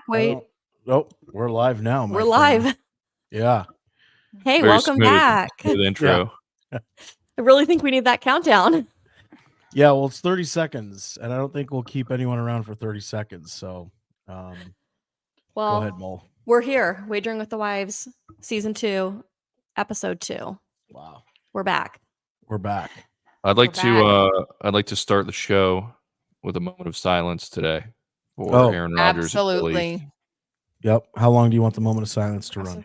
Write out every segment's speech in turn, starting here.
Wait. Nope. We're live now. We're live. Yeah. Hey, Very welcome smooth, back. Smooth intro. I really think we need that countdown. Yeah. Well, it's 30 seconds, and I don't think we'll keep anyone around for 30 seconds. So, go ahead, Mole. We're here. Wagering with the Wives, season 2, episode 2. Wow. We're back. We're back. I'd like to start the show with a moment of silence today for Aaron Rodgers. Absolutely. Yep. How long do you want the moment of silence to run?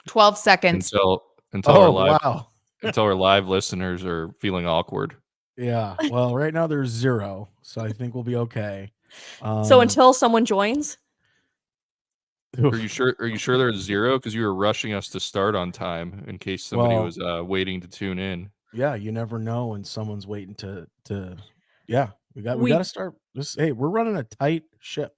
12 seconds. Until our live listeners are feeling awkward. Yeah. Well, right now there's 0, so I think we'll be okay. So until someone joins? Are you sure there's 0? Because you were rushing us to start on time in case somebody was waiting to tune in. Yeah, you never know when someone's waiting to yeah. We got to start this. Hey, we're running a tight ship.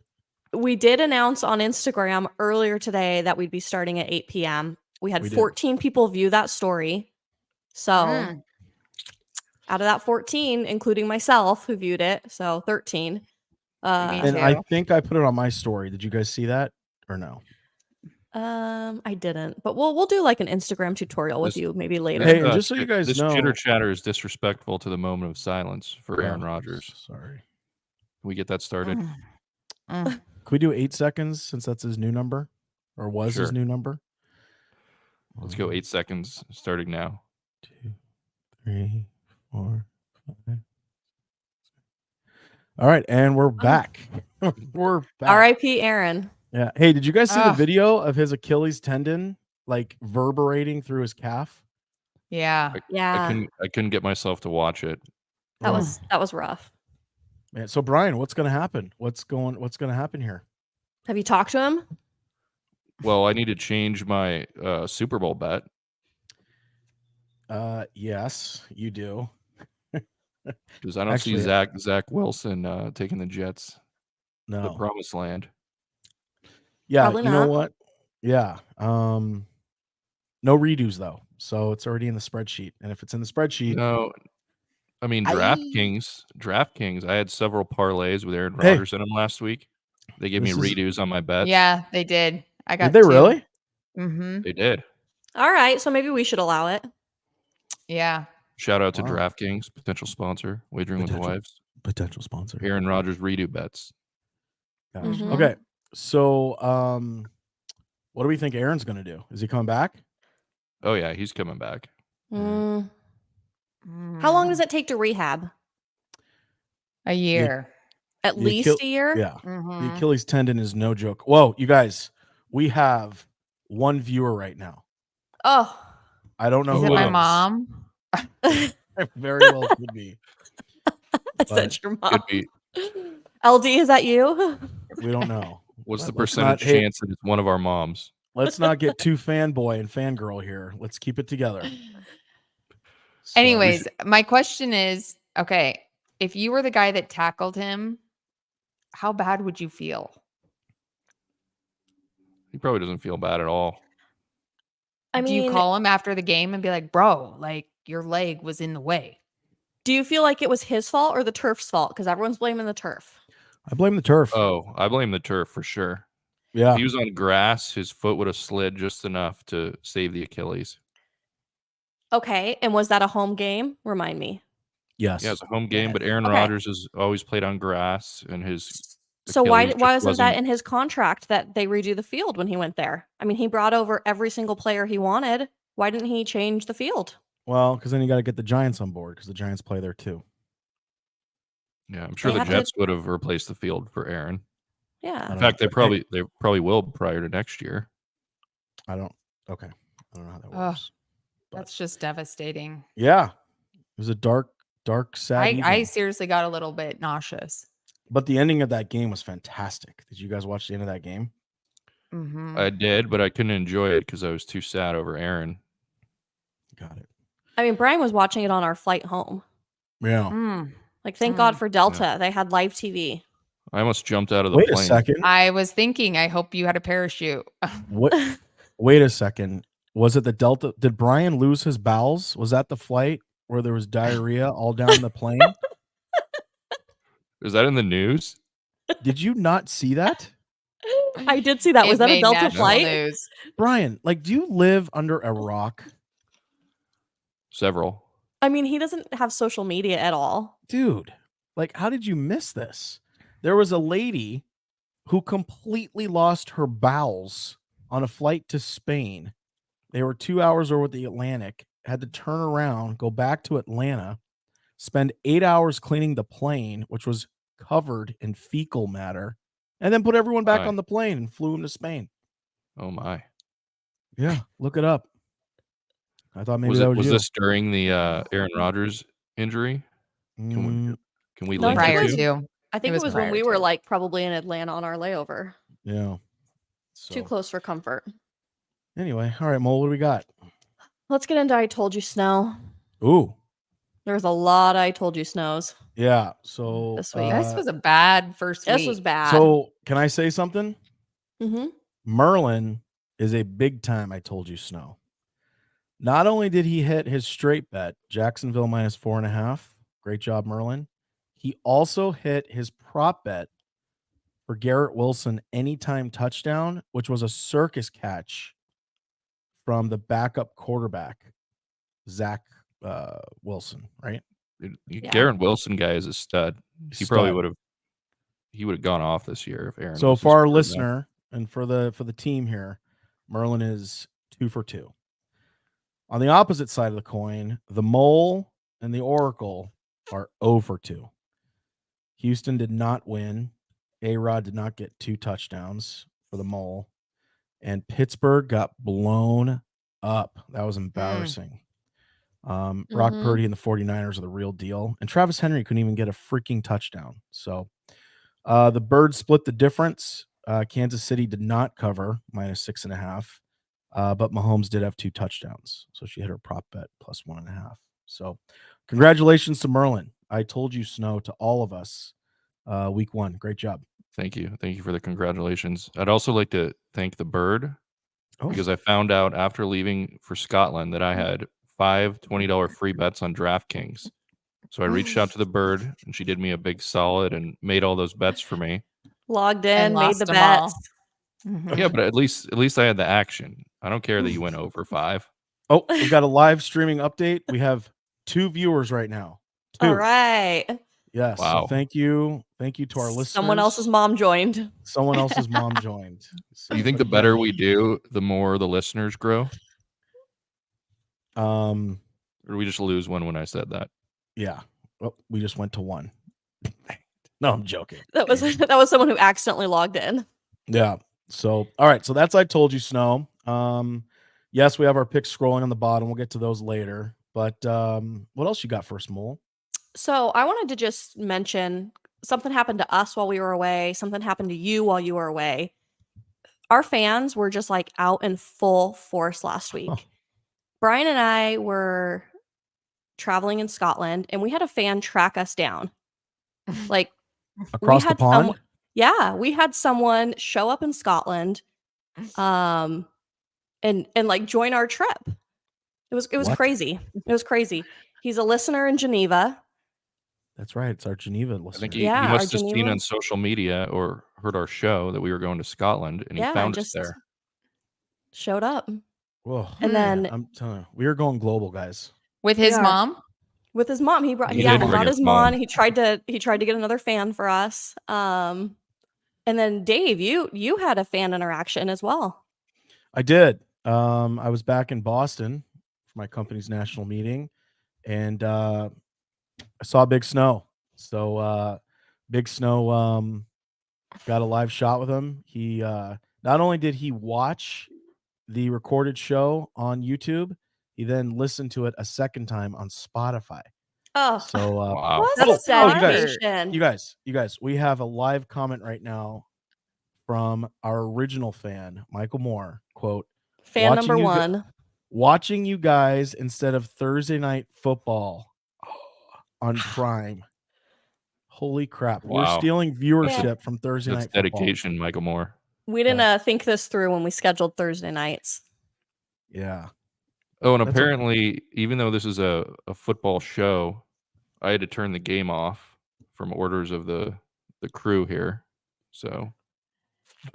We did announce on Instagram earlier today that we'd be starting at 8 p.m. We had 14 people view that story. So out of that 14, including myself who viewed it, so 13. And I think I put it on my story. Did you guys see that or no? I didn't, but we'll do like an Instagram tutorial with you maybe later. Hey, and just so you guys this know, chitter chatter is disrespectful to the moment of silence for Aaron Rodgers. Sorry. Can we get that started? Can we do 8 seconds since that's his new number, or was his new number? Let's go 8 seconds, starting now. 2, 3, 4, 5. All right, and we're back. We're back. R.I.P. Aaron. Yeah. Hey, did you guys see the video of his Achilles tendon like reverberating through his calf? Yeah. I couldn't get myself to watch it. That was rough. Man, so Brian, what's going to happen? What's going to happen here? Have you talked to him? Well, I need to change my Super Bowl bet. Yes, you do. Because I don't see Zach Wilson taking the Jets to the promised land. Yeah, probably you know what? Yeah. No redos though. So it's already in the spreadsheet. And if it's in the spreadsheet. No, I mean DraftKings. I had several parlays with Aaron Rodgers in them last week. They gave me redos on my bets. Yeah, they did. I got Did they 2. really? Mm-hmm. They did. All right, so maybe we should allow it. Yeah. Shout out to DraftKings, potential sponsor, Wagering with the Wives. Potential sponsor. Aaron Rodgers redo bets. Mm-hmm. Okay. So what do we think Aaron's gonna do? Is he coming back? Oh yeah, he's coming back. How long does it take to rehab? A year. At least a year? Yeah. The Achilles tendon is no joke. Whoa, you guys, we have 1 viewer right now. Oh. I don't know who it is. My mom? Very well could be. Is that your mom? LD, is that you? We don't know. What's the percentage chance that it's one of our moms? Let's not get too fanboy and fangirl here. Let's keep it together. So, anyways, my question is, okay, if you were the guy that tackled him, how bad would you feel? He probably doesn't feel bad at all. I mean, do you call him after the game and be like, bro, like your leg was in the way? Do you feel like it was his fault or the turf's fault? Because everyone's blaming the turf. I blame the turf. Oh, I blame the turf for sure. Yeah. If he was on grass, his foot would have slid just enough to save the Achilles. Okay. And was that a home game? Remind me. Yes. Yeah, it's a home game, but Aaron Rodgers has always played on grass, and his so why wasn't that in his contract that they redo the field when he went there? I mean, he brought over every single player he wanted. Why didn't he change the field? Well, because then you got to get the Giants on board because the Giants play there too. Yeah, I'm sure the Jets would have replaced the field for Aaron. Yeah. In fact, they probably will prior to next year. Okay. I don't know how that works. That's just devastating. Yeah. It was a dark, sad. I seriously got a little bit nauseous. But the ending of that game was fantastic. Did you guys watch the end of that game? Mm-hmm. I did, but I couldn't enjoy it because I was too sad over Aaron. Got it. I mean, Brian was watching it on our flight home. Yeah. Like, thank God for Delta. Yeah. They had live TV. I almost jumped out of the plane. Wait a second. I was thinking, I hope you had a parachute. What? Wait a second. Was it the Delta? Did Brian lose his bowels? Was that the flight where there was diarrhea all down the plane? Is that in the news? Did you not see that? I did see that. Was It that a made Delta national flight? news. Brian, like, do you live under a rock? Several. I mean, he doesn't have social media at all. Dude, like, how did you miss this? There was a lady who completely lost her bowels on a flight to Spain. They were 2 hours over the Atlantic, had to turn around, go back to Atlanta, spend 8 hours cleaning the plane, which was covered in fecal matter, and then put everyone back on the plane and flew him to Spain. Oh my. Yeah, look it up. I thought maybe that was you. Was this during the Aaron Rodgers injury? Can we No, link Prior it to? to. I think it was when we were like probably in Atlanta on our layover. Yeah. Too close for comfort. Anyway, all right, Mole, what do we got? Let's get into I Told You Snow. Ooh. There's a lot of I Told You Snows. Yeah. So this week. This was a bad first week. This was bad. So can I say something? Mm-hmm. Merlin is a big time I Told You Snow. Not only did he hit his straight bet, Jacksonville -4.5. Great job, Merlin. He also hit his prop bet for Garrett Wilson anytime touchdown, which was a circus catch from the backup quarterback, Zach Wilson, right? Garrett Wilson guy is a stud. He probably would have gone off this year if Aaron. So for our listener and for the team here, Merlin is 2 for 2. On the opposite side of the coin, the Mole and the Oracle are 0 for 2. Houston did not win. A-Rod did not get 2 touchdowns for the Mole. And Pittsburgh got blown up. That was embarrassing. Brock Purdy and the 49ers are the real deal. And Travis Henry couldn't even get a freaking touchdown. So the Birds split the difference. Kansas City did not cover -6.5. But Mahomes did have 2 touchdowns. So she hit her prop bet +1.5. So congratulations to Merlin. I Told You Snow to all of us. Week 1. Great job. Thank you. Thank you for the congratulations. I'd also like to thank the Bird because I found out after leaving for Scotland that I had 5 $20 free bets on DraftKings. So I reached out to the Bird and she did me a big solid and made all those bets for me. Logged in, made the bets. Yeah, but at least I had the action. I don't care that you went over 5. Oh, we've got a live streaming update. We have 2 viewers right now. 2. All right. Yes. Wow. So thank you. Thank you to our listeners. Someone else's mom joined. Someone else's mom joined. So you think the better we do, the more the listeners grow? Or did we just lose one when I said that? Yeah. Well, we just went to 1. No, I'm joking. That was someone who accidentally logged in. Yeah. So, all right. So that's I Told You Snow. Yes, we have our picks scrolling on the bottom. We'll get to those later. But what else you got for us, Mole? So I wanted to just mention something happened to us while we were away. Something happened to you while you were away. Our fans were just like out in full force last week. Oh. Brian and I were traveling in Scotland and we had a fan track us down. Like across the pond? We had someone show up in Scotland and like join our trip. It was crazy. It was crazy. He's a listener in Geneva. That's right. It's our Geneva listener. I think he must have seen on social media or heard our show that we were going to Scotland, and he found us there. Showed up. Whoa! And then I'm telling you, we are going global, guys. With his mom. With his mom, he brought his mom. He tried to get another fan for us. And then Dave, you had a fan interaction as well. I did. I was back in Boston for my company's national meeting, and I saw Big Snow. So Big Snow got a live shot with him. He not only did he watch the recorded show on YouTube, he then listened to it a second time on Spotify. Oh, so wow. You guys, we have a live comment right now from our original fan, Michael Moore. Quote, fan number 1. Watching you guys instead of Thursday night football on Prime. Holy crap. Wow. We're stealing viewership from Thursday night football. Dedication, Michael Moore. We didn't think this through when we scheduled Thursday nights. Yeah. Oh, and apparently, even though this is a football show, I had to turn the game off from orders of the crew here. So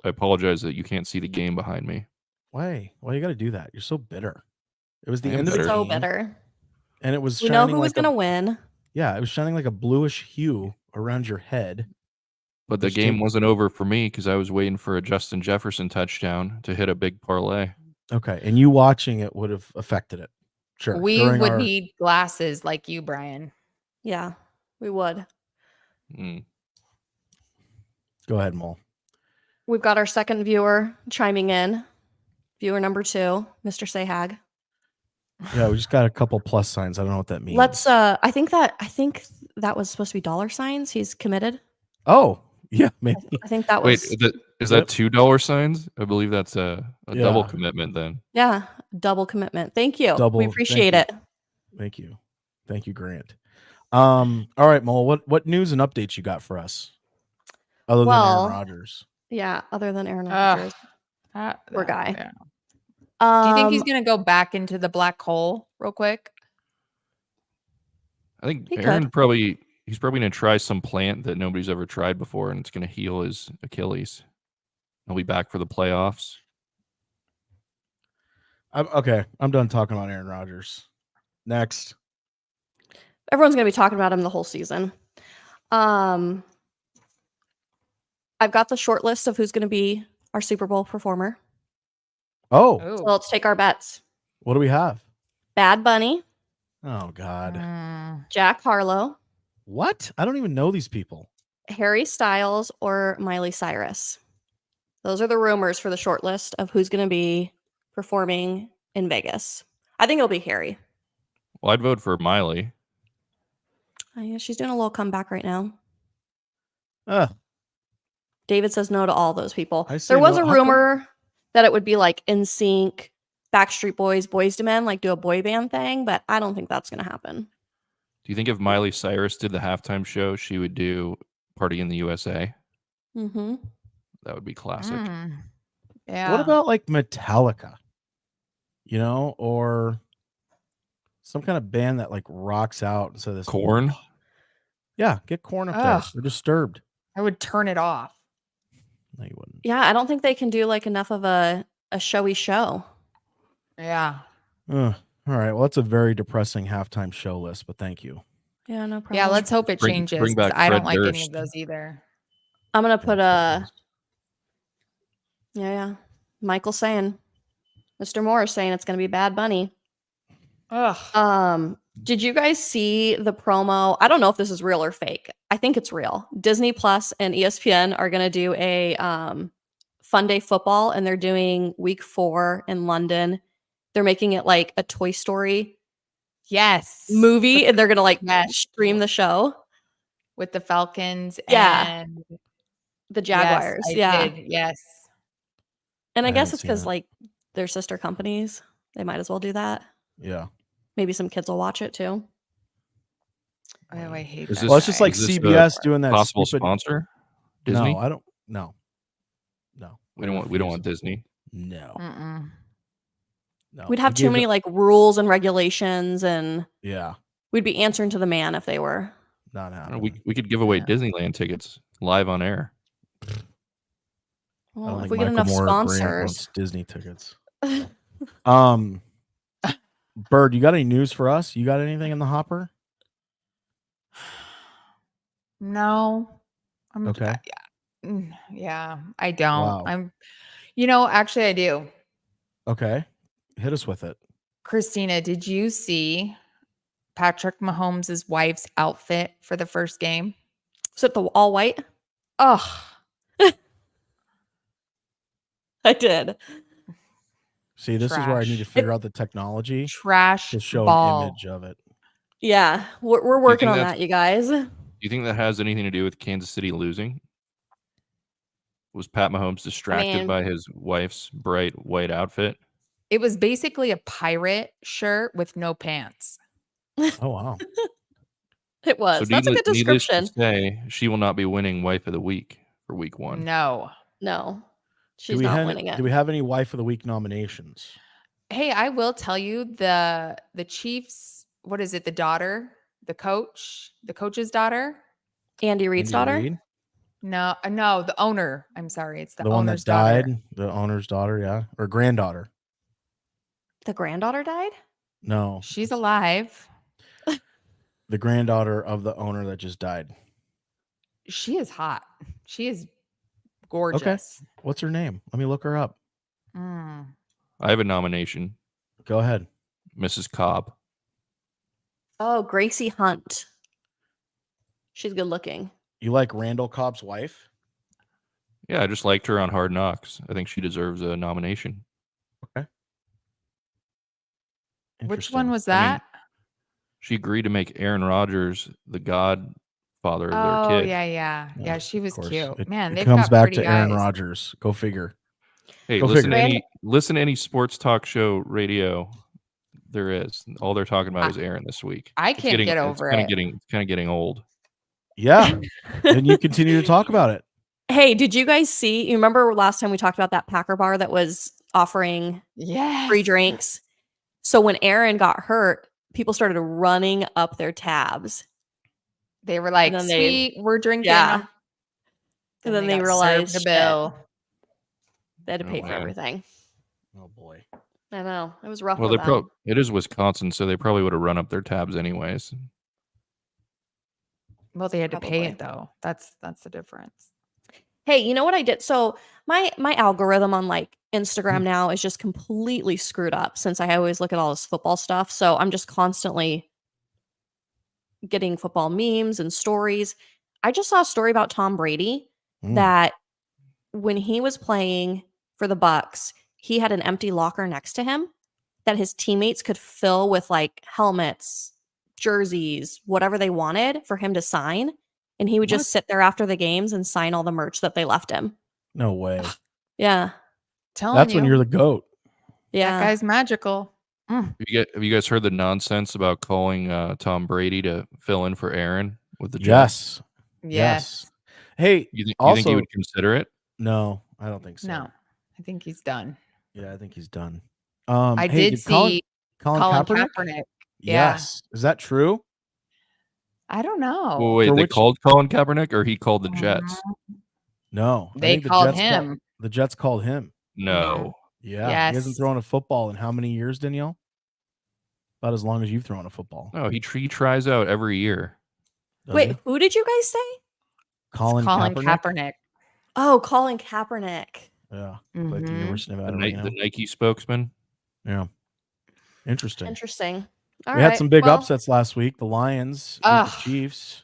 apologize that you can't see the game behind me. Why you got to do that? You're so bitter. It was the I am end of the bitter. So game, bitter. and it was We know shining who was like going to win. Yeah, it was shining like a bluish hue around your head. But the Which game did- wasn't over for me because I was waiting for a Justin Jefferson touchdown to hit a big parlay. Okay, and you watching it would have affected it. Sure. We would need glasses like you, Brian. Yeah, we would. Mm. Go ahead, Mole. We've got our second viewer chiming in. Viewer number 2, Mr. Sahag. Yeah, we just got a couple plus signs. I don't know what that means. Let's I think that was supposed to be dollar signs. He's committed. Oh, yeah, maybe. I think that Wait, was is that $2 signs? I believe that's a double Yeah. commitment then. yeah, double commitment. Thank you. Double, we thank appreciate you. it. Thank you. Thank you, Grant. All right, Mole, what news and updates you got for us? Other than Aaron Rodgers. Yeah, other than Aaron Rodgers. Poor guy. Yeah. Do you think he's going to go back into the black hole real quick? I think He Aaron could. he's probably going to try some plant that nobody's ever tried before, and it's going to heal his Achilles. He'll be back for the playoffs. I'm done talking about Aaron Rodgers. Next. Everyone's going to be talking about him the whole season. I've got the short list of who's going to be our Super Bowl performer. Oh, So let's take our bets. what do we have? Bad Bunny, Oh, God. Jack Harlow, What? I don't even know these people. Harry Styles, or Miley Cyrus. Those are the rumors for the short list of who's going to be performing in Vegas. I think it'll be Harry. Well, I'd vote for Miley. Yeah, she's doing a little comeback right now. Ugh. David says no to all those people. I say There was no. a How come- rumor that it would be like NSYNC, Backstreet Boys, Boys to Men, like do a boy band thing, but I don't think that's going to happen. Do you think if Miley Cyrus did the halftime show, she would do Party in the USA? Mm-hmm. That would be classic. Yeah. What about like Metallica? You know, or some kind of band that like rocks out instead of this Corn? Yeah, get Corn up Ugh. there. They're Disturbed. I would turn it off. No, you wouldn't. Yeah, I don't think they can do like enough of a showy show. Yeah. All right. Well, that's a very depressing halftime show list, but thank you. Yeah, no problem. Yeah, let's hope it Bring changes. 'cause back I don't Fred like any Durst. of those either. I'm going to put yeah. Michael saying, Mr. Moore is saying it's going to be Bad Bunny. Ugh. Did you guys see the promo? I don't know if this is real or fake. I think it's real. Disney Plus and ESPN are going to do a Fun Day Football, and they're doing week 4 in London. They're making it like a Toy Story Yes. movie, and they're going to like Yes. stream the show. With the Falcons Yeah. and The Jaguars. Yes, I yeah. did. Yes. And I I guess haven't it's seen because that. like they're sister companies. They might as well do that. Yeah. Maybe some kids will watch it too. Oh, I hate Is that. Well, it's just guy. like Is this a CBS doing that Possible stupid. sponsor? Disney? No, I don't. No. we don't want Disney. No. Mm-mm. No. We'd have We too gave many them- like rules and regulations, and Yeah. we'd be answering to the man if they were. Not I don't happening. know, we could give away Yeah. Disneyland tickets live on air. I Well, don't if think we get Michael enough Moore or Grant sponsors. wants Disney tickets. Bird, you got any news for us? You got anything in the hopper? No. Okay. Yeah, I don't. Wow. Actually I do. Okay. Hit us with it. Christina, did you see Patrick Mahomes' wife's outfit for the first game? Is it the all white? Oh, I did. See, this is where I need to Trash. figure out the technology trash to show ball. an image of it. Yeah, we're working on that's- that, you guys. Do you think that has anything to do with Kansas City losing? Was Pat Mahomes distracted mean- by his wife's bright white outfit? It was basically a pirate shirt with no pants. Oh wow. It was. That's a good needless description. to say, she will not be winning Wife of the Week for week 1. No. No, Do she's we not have winning it. Do we have any Wife of the Week nominations? Hey, I will tell you the Chiefs, what is it? The daughter, the coach's daughter. Andy Reid's Andy daughter. Reid? No, the owner. I'm sorry. It's the one that owner's daughter. died, the owner's daughter, yeah, or granddaughter. The granddaughter died? No, She's alive. the granddaughter of the owner that just died. She is hot. She is gorgeous. What's her name? Let me look her up. Mm. I have a nomination. Go ahead. Mrs. Cobb. Oh, Gracie Hunt. She's good looking. You like Randall Cobb's wife? Yeah, I just liked her on Hard Knocks. I think she deserves a nomination. Okay. Which one Interesting. was I mean, that? She agreed to make Aaron Rodgers the godfather of Oh, their kid. yeah. She was Of course. cute. Man, It they've comes got back pretty to Aaron eyes. Rodgers. Go figure. Hey, Go listen figure. to any sports talk show radio there is. All they're talking about is Aaron this week. I can't get over it's it. kind of getting old. Yeah. And you continue to talk about it. Hey, did you guys see? You remember last time we talked about that Packer bar that was offering free drinks? So when Aaron got hurt, people started running up their tabs. They were like, "Sweet, we're drinking." Yeah. And then they got realized served a bill. they had to pay Oh, for man. everything. Oh boy. I know. It was rough Well, for them. it is Wisconsin, so they probably would have run up their tabs anyways. Well, they had to pay Probably. it though. That's the difference. Hey, you know what I did? So my algorithm on like Instagram now is just completely screwed up since I always look at all this football stuff. So I'm just constantly getting football memes and stories. I just saw a story about Tom Brady that when he was playing for the Bucks, he had an empty locker next to him that his teammates could fill with like helmets, jerseys, whatever they wanted for him to sign. And he would just sit there after the games and sign all the merch that they left him. No way. Yeah. That's when you're the GOAT. Yeah. That guy's magical. Have you guys heard the nonsense about calling Tom Brady to fill in for Aaron with the Jets? Yes. Hey, You think also, he would consider it? No, I don't think so. No, I think he's done. Yeah, I think he's done. I did see Colin Kaepernick. Yes. Is that true? I don't know. Well, wait, they called Colin Kaepernick, or he called the Jets? No, they called him. The Jets called him. No. Yeah. Yes. He hasn't thrown a football in how many years, Danielle? About as long as you've thrown a football. No, he tries out every year. Wait, who did you guys say? Colin Kaepernick. Oh, Colin Kaepernick. Yeah. Like the University of Nevada. The Nike spokesman. Yeah. Interesting. All we had some big upsets last week. The Lions beat the Chiefs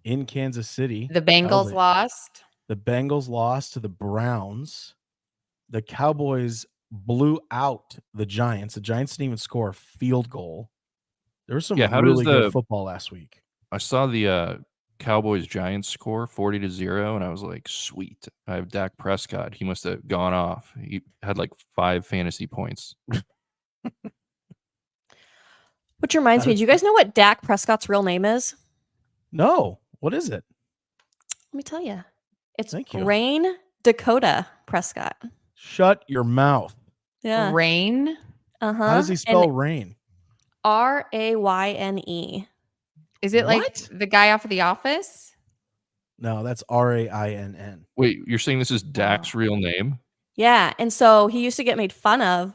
in Kansas City. The Bengals lost. The Bengals lost to the Browns. The Cowboys blew out the Giants. The Giants didn't even score a field goal. There was some really good football last week. I saw the Cowboys Giants score 40-0, and I was like, sweet. I have Dak Prescott. He must have gone off. He had like 5 fantasy points. Which reminds me, do you guys know what Dak Prescott's real name is? No. What is it? Let me tell you. It's Rain Dakota Prescott. Shut your mouth. Yeah. Rain? Uh-huh. How does he spell rain? Rayne. Is it like the guy off of The Office? No, that's Rainn. Wait, you're saying this is Dak's real name? Yeah. And so he used to get made fun of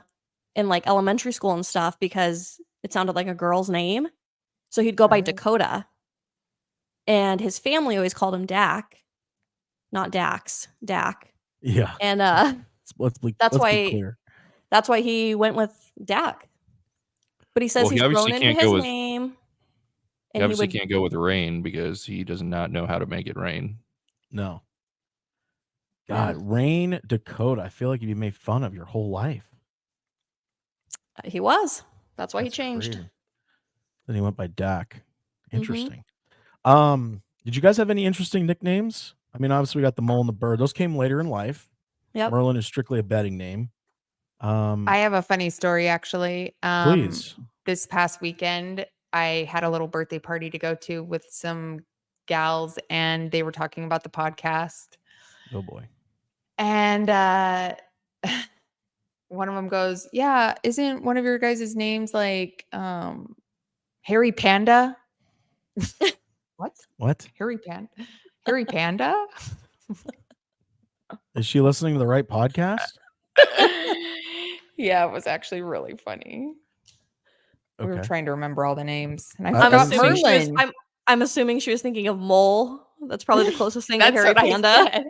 in like elementary school and stuff because it sounded like a girl's name. So he'd go by Dakota. And his family always called him Dak. Not Dax. Dak. Yeah. And let's be clear. That's why he went with Dak. But he says he's grown into his name. He obviously can't go with Rain because he does not know how to make it rain. No. God, Rain Dakota. I feel like you'd be made fun of your whole life. He was. That's why he changed. Crazy. Then he went by Dak. Interesting. Did you guys have any interesting nicknames? I mean, obviously we got the Mole and the Bird. Those came later in life. Yep. Merlin is strictly a betting name. I have a funny story actually. Please. This past weekend, I had a little birthday party to go to with some gals, and they were talking about the podcast. Oh boy. And one of them goes, "Yeah, isn't one of your guys' names like Harry Panda?" What? What? Harry Panda? Harry Panda? Is she listening to the right podcast? Yeah, it was actually really funny. We were Okay. trying to remember all the names. And I I'm forgot assuming she Merlin. I'm assuming she was thinking of Mole. That's probably the closest thing to That's Harry what I Panda. said.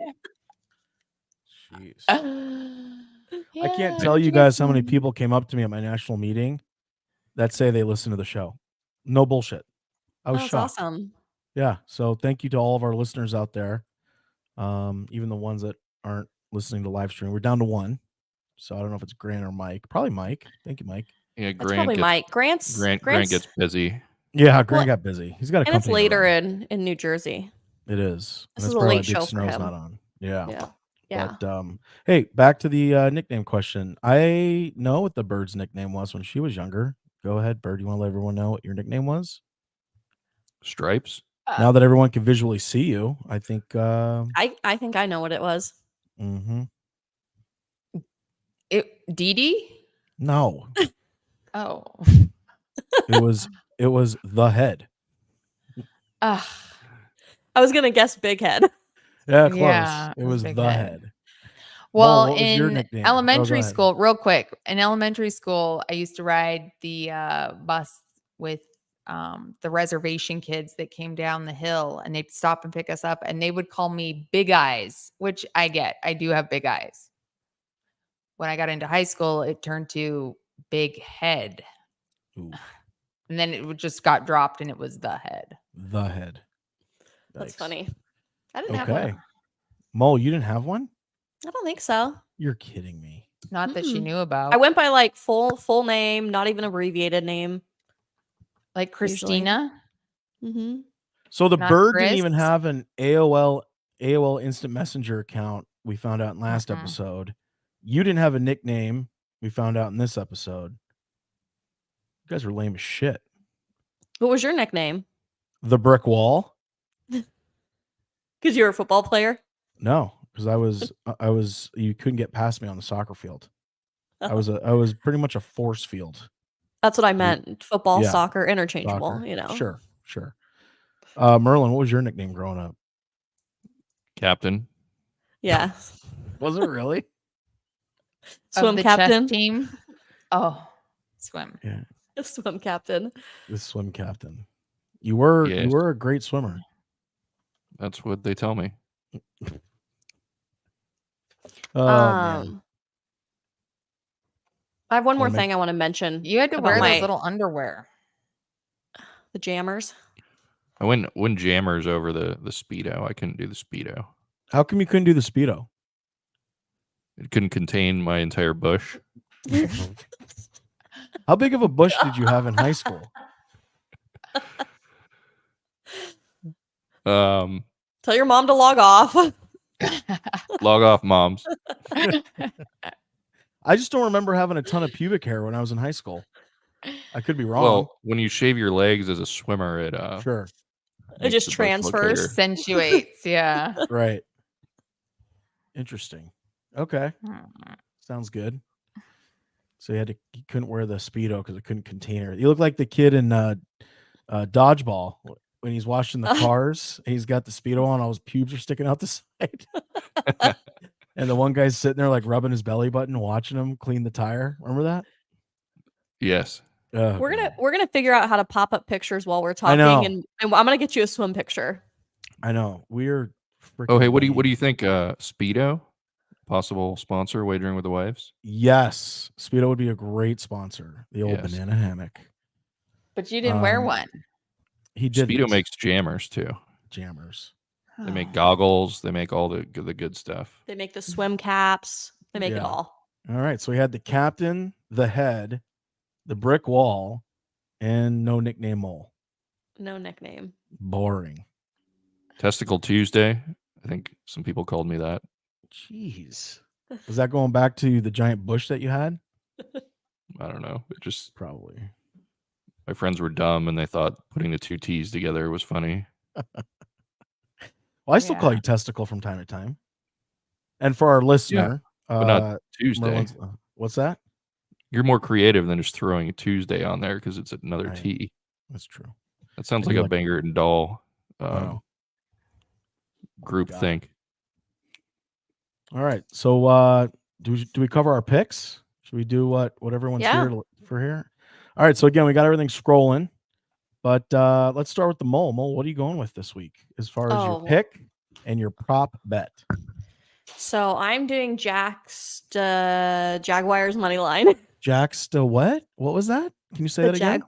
Jeez. Yeah, I can't tell you guys how many people came up to me at my national meeting that say they listen to the show. No bullshit. I was That's shocked. awesome. Yeah. So thank you to all of our listeners out there. Even the ones that aren't listening to live stream. We're down to one. So I don't know if it's Grant or Mike. Probably Mike. Thank you, Mike. Yeah, That's probably Mike. Grant's Grant gets busy. Yeah, Grant got busy. He's got a and it's company. later in New Jersey. It is. This And is that's a probably why late Big show for Snow's him. not on. Yeah. Yeah. But hey, back to the nickname question. I know what the bird's nickname was when she was younger. Go ahead, Bird. You want to let everyone know what your nickname was? Stripes. Now that everyone can visually see you, I think. I think I know what it was. Mm-hmm. Dee Dee? No, Oh. it was the head. Ugh. I was gonna guess Big Head. Yeah, close. Yeah, it was Big the Head. head. Well, What was your in nickname? elementary Go ahead. school, real quick, in elementary school, I used to ride the bus with the reservation kids that came down the hill, and they'd stop and pick us up, and they would call me Big Eyes, which I get. I do have big eyes. When I got into high school, it turned to Big Head. Ooh, And then it just got dropped, and it was the head. the head. That's Yikes. funny. I didn't have Okay. one. Mo, you didn't have one? I don't think so. You're kidding me. Not that she Mm-mm. knew about. I went by like full name, not even abbreviated name. Like usually. Christina. Mm-hmm. So the Not bird didn't Chris? even have an AOL Instant Messenger account. We found out in last episode. You didn't have a nickname. We found out in this episode. You guys are lame as shit. What was your nickname? The brick wall? Because you were a football player. No, because I was. You couldn't get past me on the soccer field. I was pretty much a force field. That's what I meant. Football, Yeah. soccer, interchangeable. Soccer. You know. Sure. Merlin, what was your nickname growing up? Captain. Yeah. Was it really? Swim Of the captain. chess team. Oh, swim. Yeah, Swim captain. the swim captain. You were Yes. a great swimmer. That's what they tell me. Oh man. I have one more Wanna thing I want to mention. You had to about wear my- those little underwear. the jammers. I went jammers over the Speedo. I couldn't do the Speedo. How come you couldn't do the Speedo? It couldn't contain my entire bush. How big of a bush did you have in high school? Tell your mom to log off. Log off, moms. I just don't remember having a ton of pubic hair when I was in high school. I could be wrong. Well, when you shave your legs as a swimmer, it Sure. It makes just the bush look transfers. bigger. Accentuates, yeah. Right. Interesting. Okay. Hmm. Sounds good. So you couldn't wear the Speedo because it couldn't contain her. You look like the kid in Dodgeball when he's washing the cars. He's got the Speedo on, all his pubes are sticking out the side. And the one guy's sitting there like rubbing his belly button, watching him clean the tire. Remember that? Yes. Oh, We're God. gonna figure out how to pop up pictures while we're I talking, know. and I'm gonna get you a swim picture. I know. We're freaking Oh, hey, what do lame. you think? Speedo, possible sponsor, Wagering with the Wives. Yes, Speedo would be a great sponsor. The old Yes. banana hammock. But you didn't wear Um, one. He did Speedo makes jammers too. jammers. They make goggles. They make all the good stuff. They make the swim caps. They make it Yeah. all. All right, so we had the captain, the head, the brick wall, and no nickname mole. No nickname. Boring. Testicle Tuesday. I think some people called me that. Jeez. Was that going back to the giant bush that you had? I don't know. It just Probably. my friends were dumb and they thought putting the two T's together was funny. Well, I still call Yeah. you testicle from time to time. And for our listener, But not Tuesday. Merlin's, what's that? You're more creative than just throwing a Tuesday on there because it's another Right. T. That's true. That sounds I like do a like- Banger and Doll Wow. group think. All right. So do we cover our picks? Should we do what everyone's here for here? All right. So again, we got everything scrolling, but let's start with the Mole. Mole, what are you going with this week as far as your pick and your prop bet? So I'm doing Jack's Jaguars money line. Jack's what? What was that? Can you say that again?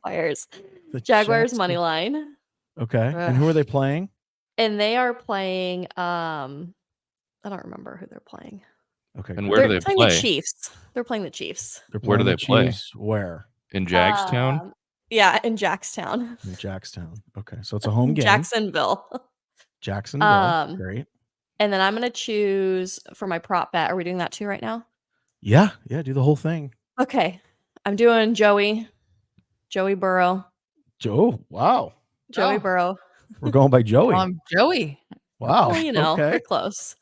The Jaguars money line. Okay. And who are they playing? And they are playing I don't remember who they're playing. Okay. And where do they play? The Chiefs. They're playing the Chiefs. Where do they play? Where? In Jagstown? Yeah, in Jackstown. In Jackstown. Okay. So it's a home game. Jacksonville. Great. And then I'm going to choose for my prop bet. Are we doing that too right now? Yeah. Yeah. Do the whole thing. Okay. I'm doing Joey Burrow. Wow. Joey Burrow. We're going by Joey. Joey. Wow. Well, we're close.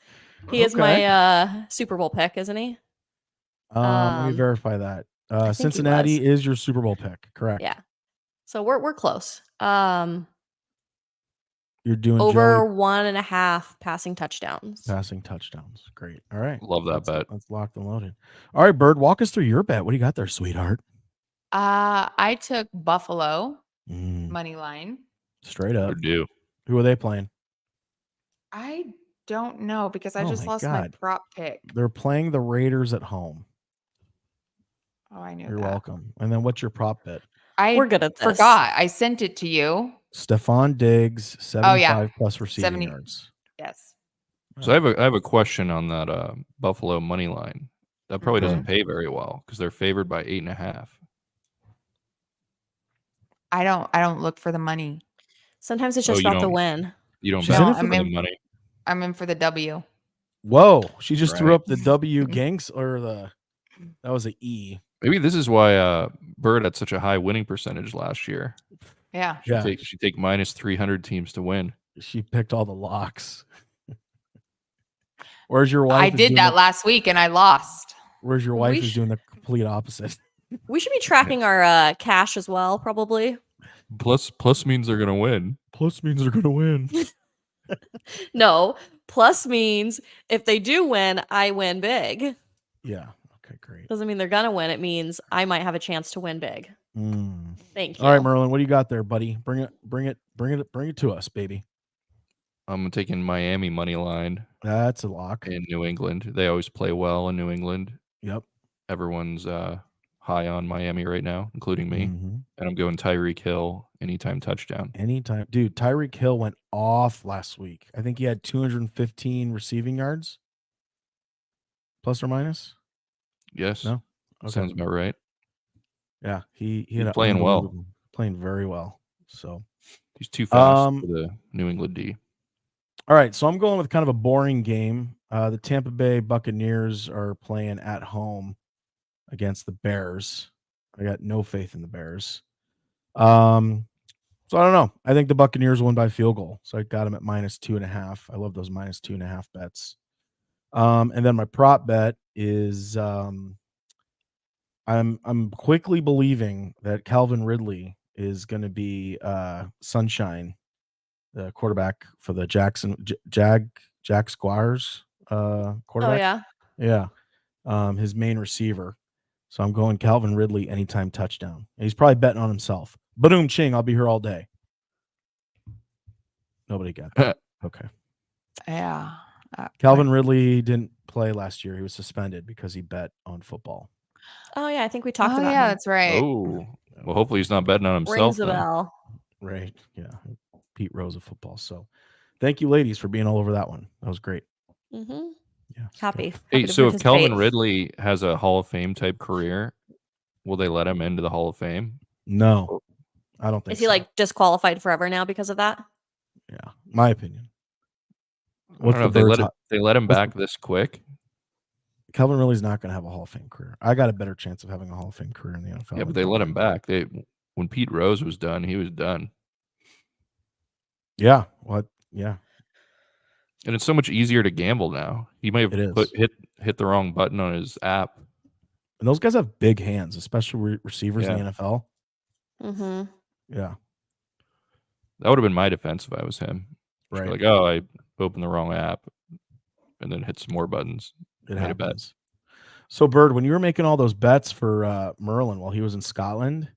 He is my Super Bowl pick, isn't he? Let me verify that. Cincinnati is your Super Bowl pick, correct? Yeah. So we're close. You're doing over 1.5 passing touchdowns. Great. All right. Love that bet. That's locked and loaded. All right, Bird, walk us through your bet. What do you got there, sweetheart? I took Buffalo money line. Straight up. Who are they playing? I don't know because I just lost my prop pick. They're playing the Raiders at home. Oh, I knew You're welcome. And then what's your prop bet? We're good at this. Forgot. I sent it to you. Stephon Diggs, 75 plus receiving yards. Yes. So I have a question on that Buffalo money line. That probably doesn't pay very well because they're favored by 8.5. I don't look for the money. Sometimes it's just about the win. You don't bet for the money. I'm in for the W. Whoa. She just threw up the W gangs that was an E. Maybe this is why Bird had such a high winning percentage last year. Yeah. She take minus 300 teams to win. She picked all the locks. Where's your wife? I did that last week and I lost. Where's your wife who's doing the complete opposite? We should be tracking our cash as well, probably. Plus means they're gonna win. No, plus means if they do win, I win big. Yeah. Okay, great. Doesn't mean they're gonna win. It means I might have a chance to win big. Thank you. All right, Merlin, what do you got there, buddy? Bring it to us, baby. I'm taking Miami money line. That's a lock. In New England. They always play well in New England. Yep. Everyone's high on Miami right now, including me. And I'm going Tyreek Hill anytime touchdown. Anytime. Dude, Tyreek Hill went off last week. I think he had 215 receiving yards. Plus or minus? Yes. No? Okay. Sounds about right. Yeah, he's playing well. Playing very well. So he's too fast for the New England D. All right, so I'm going with kind of a boring game. The Tampa Bay Buccaneers are playing at home against the Bears. I got no faith in the Bears. So I don't know. I think the Buccaneers win by field goal. So I got them at minus 2.5. I love those minus 2.5 bets. And then my prop bet is I'm quickly believing that Calvin Ridley is going to be Sunshine, the quarterback for the Jack Squires quarterback. Oh yeah. Yeah. His main receiver. So I'm going Calvin Ridley anytime touchdown. And he's probably betting on himself. Boom ching, I'll be here all day. Nobody got that. Okay. Yeah. Calvin Ridley didn't play last year. He was suspended because he bet on football. Oh yeah, I think we talked about yeah, him. that's right. Oh. Well, hopefully he's not betting on himself. Rings a bell. Right. Yeah. Pete Rose of football. So thank you, ladies, for being all over that one. That was great. Mm-hmm. Yeah. Happy. Hey, so if Calvin Ridley has a Hall of Fame type career, will they let him into the Hall of Fame? No, I don't think Is he like disqualified forever now because of that? Yeah, my opinion. What's the they let him back this quick? Calvin Ridley's not going to have a Hall of Fame career. I got a better chance of having a Hall of Fame career in the NFL. Yeah, but they let him back. When Pete Rose was done, he was done. Yeah. What? Yeah. And it's so much easier to gamble now. He might have hit the wrong button on his app. And those guys have big hands, especially receivers in the NFL. Mm-hmm. Yeah. That would have been my defense if I was him. Right. Like, oh, I opened the wrong app, and then hit some more buttons. It Made a bet. happens. So, Bird, when you were making all those bets for Merlin while he was in Scotland,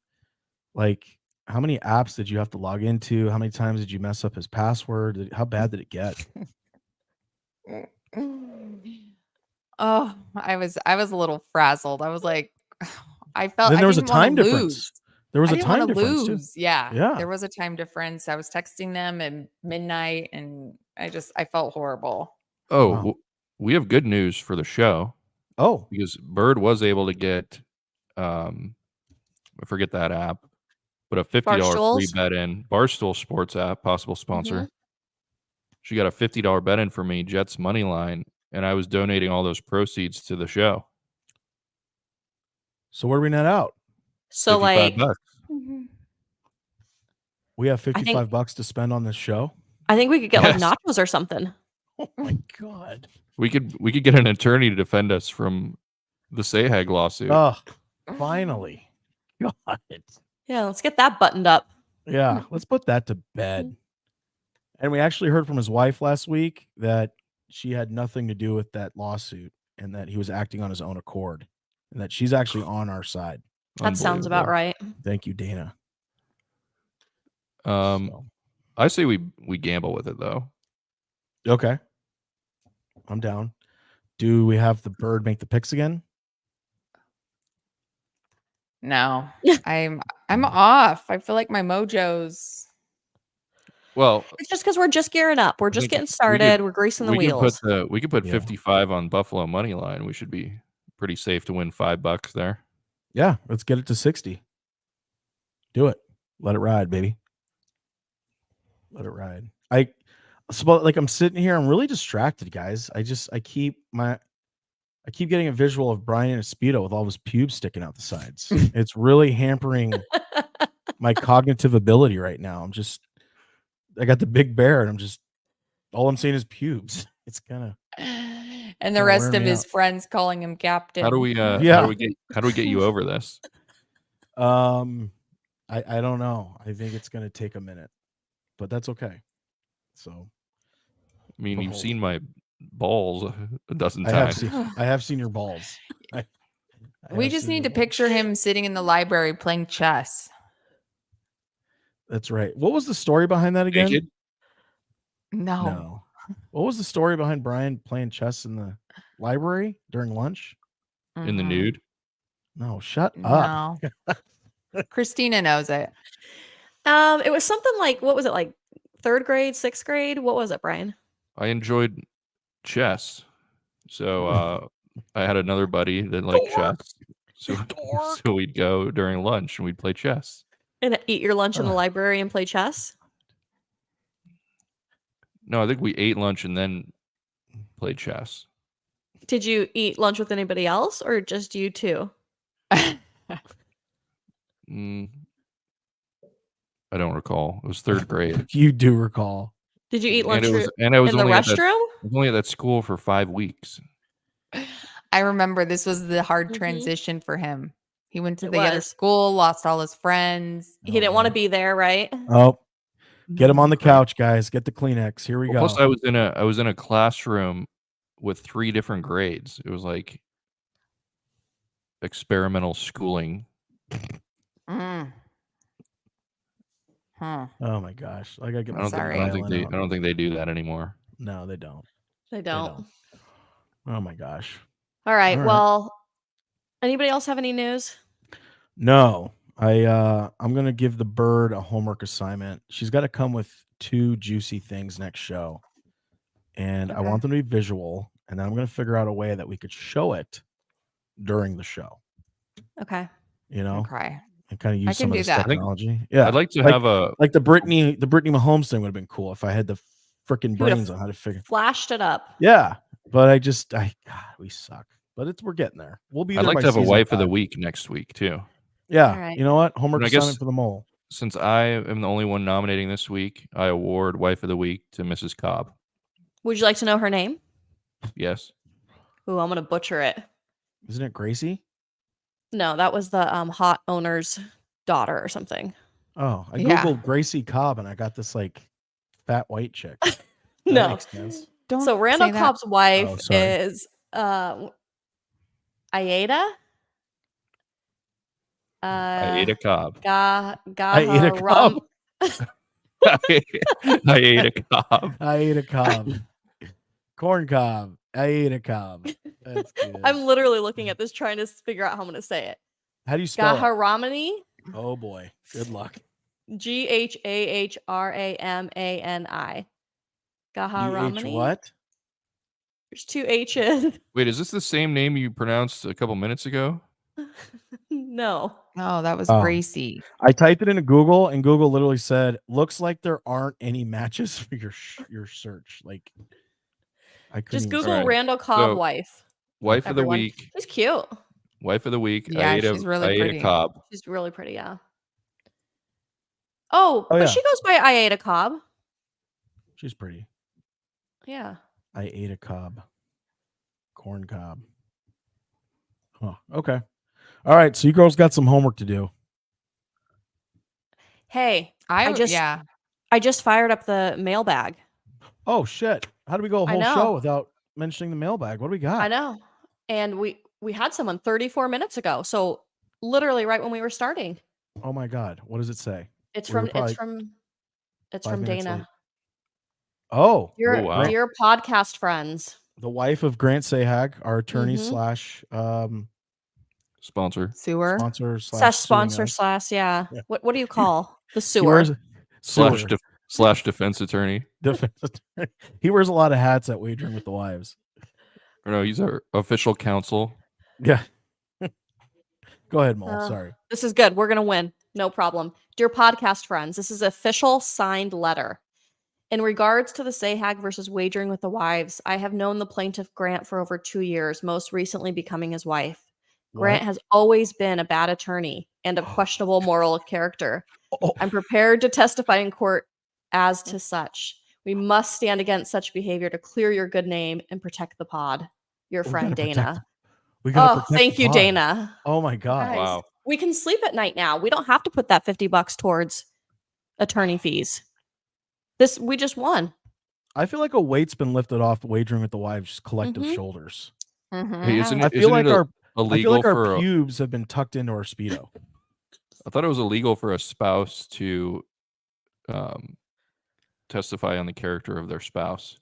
like, how many apps did you have to log into? How many times did you mess up his password? How bad did it get? Oh, I was a little frazzled. I was like, I felt Then I there was a didn't want to time difference. lose. There was I a didn't want time to difference too. lose. Yeah. Yeah. There was a time difference. I was texting them at midnight and I felt horrible. Oh, Wow. we have good news for the show. Oh, Because Bird was able to get, I forget that app, but a $50 free Barstools? bet in. Barstool Sports app, possible sponsor. Mhm. She got a $50 bet in for me, Jets money line, and I was donating all those proceeds to the show. so where do we net out? So like, $55. We have I think $55 to spend on this show. I think we could get like Yes. nachos or something. Oh my God. We could get an attorney to defend us from the Sahag lawsuit. Oh, finally. God. Yeah, let's get that buttoned up. Yeah, let's put that to bed. And we actually heard from his wife last week that she had nothing to do with that lawsuit and that he was acting on his own accord and that she's actually on our side. That sounds about Unbelievable. right. Thank you, Dana. Um, I say we gamble with it though. Okay. I'm down. Do we have the Bird make the picks again? No. I'm off. I feel like my mojo's Well, It's just because we're just gearing up. We're just think getting we could- started. We're greasing the wheels. We could put Yeah. 55 on Buffalo money line. We should be pretty safe to win $5 there. Yeah, let's get it to 60. Do it. Let it ride, baby. Let it ride. I'm sitting here, I'm really distracted, guys. I keep getting a visual of Brian in a Speedo with all his pubes sticking out the sides. It's really hampering my cognitive ability right now. I got the big bear and all I'm seeing is pubes. It's kind of and the Oh, rest wearing of me his out. friends calling him captain. How do we Yeah. how do we get you over this? I don't know. I think it's gonna take a minute, but that's okay. So I mean, you've Behold. seen my balls a dozen I have times. I have seen your balls. I We have just seen need your to balls. picture him sitting in the library playing chess. That's right. What was the story behind that again? Naked? No. What was the story behind Brian playing chess in the library during lunch? In the Mhm. nude? No, shut up. No. Christina knows it. It was something like, what was it, like 3rd grade, 6th grade? What was it, Brian? I enjoyed chess. So I had another buddy that liked Dork. chess. So, Dork. so we'd go during lunch and we'd play chess. And eat your lunch in the Ugh. library and play chess? No, I think we ate lunch and then played chess. Did you eat lunch with anybody else or just you two? Mm, I don't recall. It was 3rd grade. You do recall. Did you eat lunch I was in the only at that, restroom? I was only at that school for 5 weeks. I remember this was the hard Mhm. transition for him. He went to It the other was. school, lost all his friends. He didn't want to be there, right? Oh, get him on the Right. couch, guys. Get the Kleenex. Here we go. Plus, I was in a classroom with 3 different grades. It was like experimental schooling. Mm. Huh. Oh my gosh. I gotta get I my don't think Sorry. I don't think they do that anymore. No, they don't. They They don't. Oh my gosh. All right. All right. Well, anybody else have any news? No. I'm gonna give the Bird a homework assignment. She's got to come with 2 juicy things next show. And I Okay. want them to be visual. And then I'm gonna figure out a way that we could show it during the show. Okay. You know? Okay. And kind of use can some of do this that. technology. Yeah. I'd like to have a Like the Brittany Mahomes thing would have been cool if I had the freaking He would've brains on how to figure. Flashed it up. Yeah, but God, we suck. But we're getting there. We'll be there. I'd like by to have a season wife of the 5. week next week too. Yeah, All right. you know what? Homework And I assignment guess- for the mole. Since I am the only one nominating this week, I award wife of the week to Mrs. Cobb. Would you like to know her name? Yes. Ooh, I'm gonna butcher it. Isn't it Gracie? No, that was the hot owner's daughter or something. Oh, I Yeah. googled Gracie Cobb and I got this like fat white chick. No. makes sense. Don't So Randall say that. Cobb's wife Oh, sorry. is Aida. I ate a cob. I ate a cob. I ate a cob. I ate a cob. Corn cob. I ate a cob. That's good. I'm literally looking at this trying to figure out how I'm going to say it. How do you spell it? Gaharamani. Oh boy. Good luck. Ghahrramani. Gaharamani. What? There's 2 H's. Wait, is this the same name you pronounced a couple minutes ago? No. Oh, that was Oh. Gracie. I typed it into Google, and Google literally said, "Looks like there aren't any matches for your search." Like, I couldn't Just even Google Alright. Randall Cobb So- wife. Wife of the Everyone. week. She's cute. Wife of the week. Yeah, I ate she's really I ate pretty. a cob. She's really pretty, yeah. Oh, Oh, but yeah. she goes by Aida Cobb. She's pretty. Yeah. I ate a cob. Corn cob. Huh. Okay. All right. So you girls got some homework to do. Hey, I just- yeah. I just fired up the mailbag. Oh shit! How do we go a I whole know. show without mentioning the mailbag? What do we got? I know. And we had someone 34 minutes ago. So literally right when we were starting. Oh my god! What does it say? It's We were from probably it's 5 from minutes Dana. late. Oh, Your Oh, wow. your podcast friends. the wife of Grant Sahag, our attorney Mhm. slash Sponsor. Sewer. sponsor slash Slash suing sponsor us. slash, yeah. Yeah. What do you call the He sewer? wears Slash sewer. slash defense attorney. Defense attorney. He wears a lot of hats at Wagering with the Wives. Or no, he's our official counsel. Yeah. Go ahead, Mole. Uh, Sorry. This is good. We're going to win. No problem. Dear podcast friends, this is official signed letter. In regards to the Sahag versus Wagering with the Wives, I have known the plaintiff Grant for over 2 years, most recently becoming his wife. Grant has always been a bad attorney and of questionable moral character. Oh, I'm prepared to testify in court as to such. We must stand against such behavior to clear your good name and protect the pod. Your We friend gotta protect Dana. we gotta Oh, protect the thank you, pod. Dana. Oh my god. Guys, Wow. we can sleep at night now. We don't have to put that $50 towards attorney fees. We just won. I feel like a weight's been lifted off Wagering with the Wives' collective Mhm. shoulders. Hey, isn't I it, feel isn't like it our illegal for a, pubes have been tucked into our Speedo. I thought it was illegal for a spouse to testify on the character of their spouse.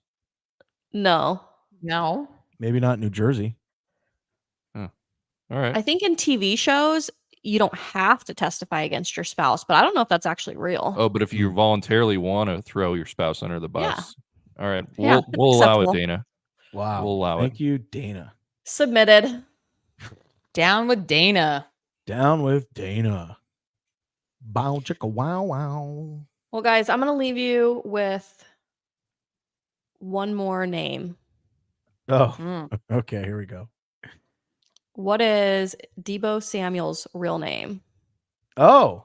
No. No. Maybe not New Jersey. All right. I think in TV shows, you don't have to testify against your spouse, but I don't know if that's actually real. Oh, but if you voluntarily want to throw your spouse under the Yeah. bus, all right, Yeah, we'll allow it, acceptable. Dana. Wow. We'll allow Thank it. you, Dana. Submitted. Down with Dana. Down with Dana. Bow chicka wow wow. Well, guys, I'm going to leave you with one more name. Oh, Mm. okay. Here we go. What is Debo Samuel's real name? Oh,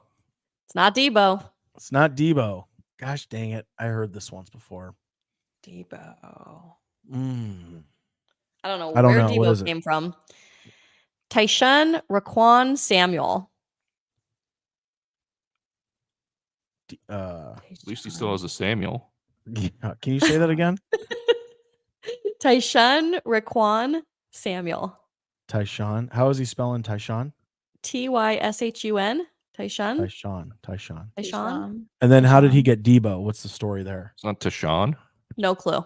It's not Debo. it's not Debo. Gosh dang it. I heard this once before. Debo. I don't know I don't where know. What is Debo it? came from. Tyshawn Raquan Samuel. Uh, At least he still has a Samuel. yeah. Can you say that again? Tyshawn Raquan Samuel. Tyshawn. How is he spelling Tyshawn? Tyshun. Tyshawn. Tyshawn. Tyshawn. And then how did he Tyshawn. get Debo? What's the story there? It's not Tashawn. No clue.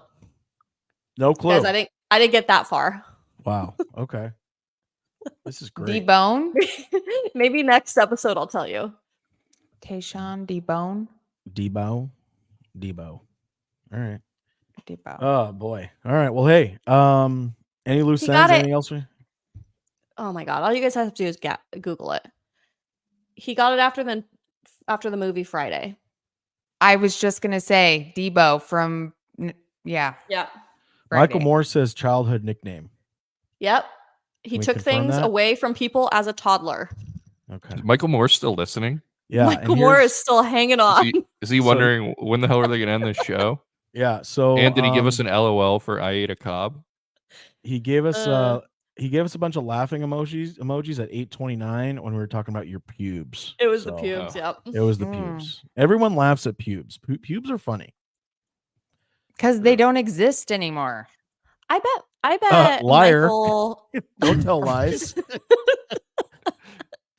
No clue. Guys, I didn't get that far. Wow. Okay. This is great. Debone. Maybe next episode I'll tell you. Tayshawn Debone. Debo. All right. Debo. Oh boy. All right. Well, hey. Any loose He ends? got it. Anything else? Oh my god! All you guys have to do is Google it. He got it after the movie Friday. I was just gonna say Debo from yeah. Yeah. Michael Friday. Moore says childhood nickname. Yep. He Can we took confirm things that? away from people as a toddler. Okay. Is Michael Moore still listening? Yeah. and Michael Moore here's- is still hanging on. Is he So- wondering when the hell are they going to end this show? Yeah. So And did he give us an LOL for I ate a cob? He gave us Uh. he gave us a bunch of laughing emojis at 8:29 when we were talking about your pubes. It was the So, pubes. Yep. It was the Mm. pubes. Everyone laughs at pubes. Pubes are funny. Because they don't exist anymore. I bet liar. Michael. Don't tell lies.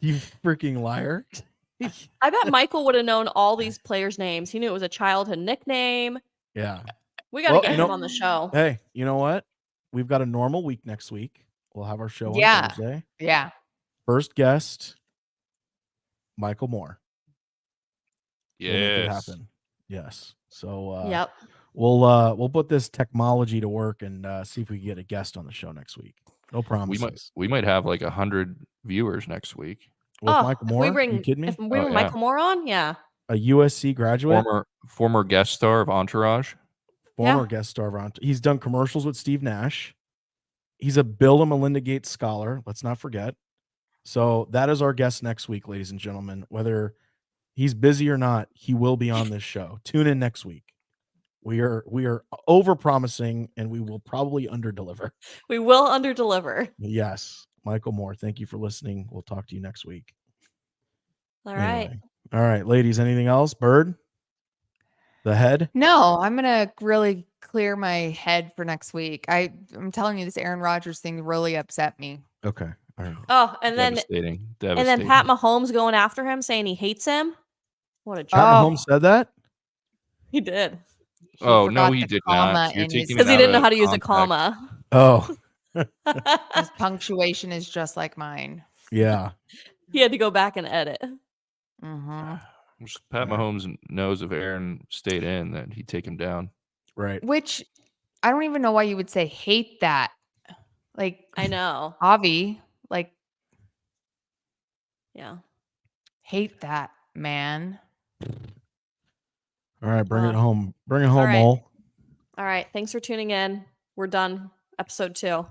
You freaking liar. I bet Michael would have known all these players' names. He knew it was a childhood nickname. Yeah. We got to get him on the show. Hey, you know what? We've got a normal week next week. We'll have our show on Thursday. Yeah. First guest, Michael Moore. Yes. We'll make it happen. Yes. So Yep. we'll put this technology to work and see if we can get a guest on the show next week. No promises. We might have like 100 viewers next week. With Michael Moore? Are you kidding me? If we bring Michael Moore on, yeah. A USC graduate, former guest star of Entourage. Guest star of Entourage. He's done commercials with Steve Nash. He's a Bill and Melinda Gates scholar. Let's not forget. So that is our guest next week, ladies and gentlemen. Whether he's busy or not, he will be on this show. Tune in next week. We are over promising, and we will probably under deliver. We will under deliver. Yes, Michael Moore. Thank you for listening. We'll talk to you next week. All right. All right, ladies. Anything else? Bird? The head? No, I'm gonna really clear my head for next week. I'm telling you, this Aaron Rodgers thing really upset me. Okay. All right. Oh, and then Pat Mahomes going after him, saying he hates him. What a jerk! Pat Mahomes said that? He did. Oh no, he did not. Because he didn't know how to use a comma. Oh. His punctuation is just like mine. Yeah. He had to go back and edit. Mm-hmm. Pat Mahomes knows if Aaron stayed in, that he'd take him down. Right. Which I don't even know why you would say hate that. Like, I know. Avi, like, yeah. Hate that, man. All right, bring it home. Bring it home, Mole. All right. Thanks for tuning in. We're done. Episode 2.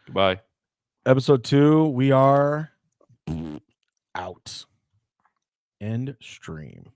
Goodbye. Episode 2, we are out. End stream.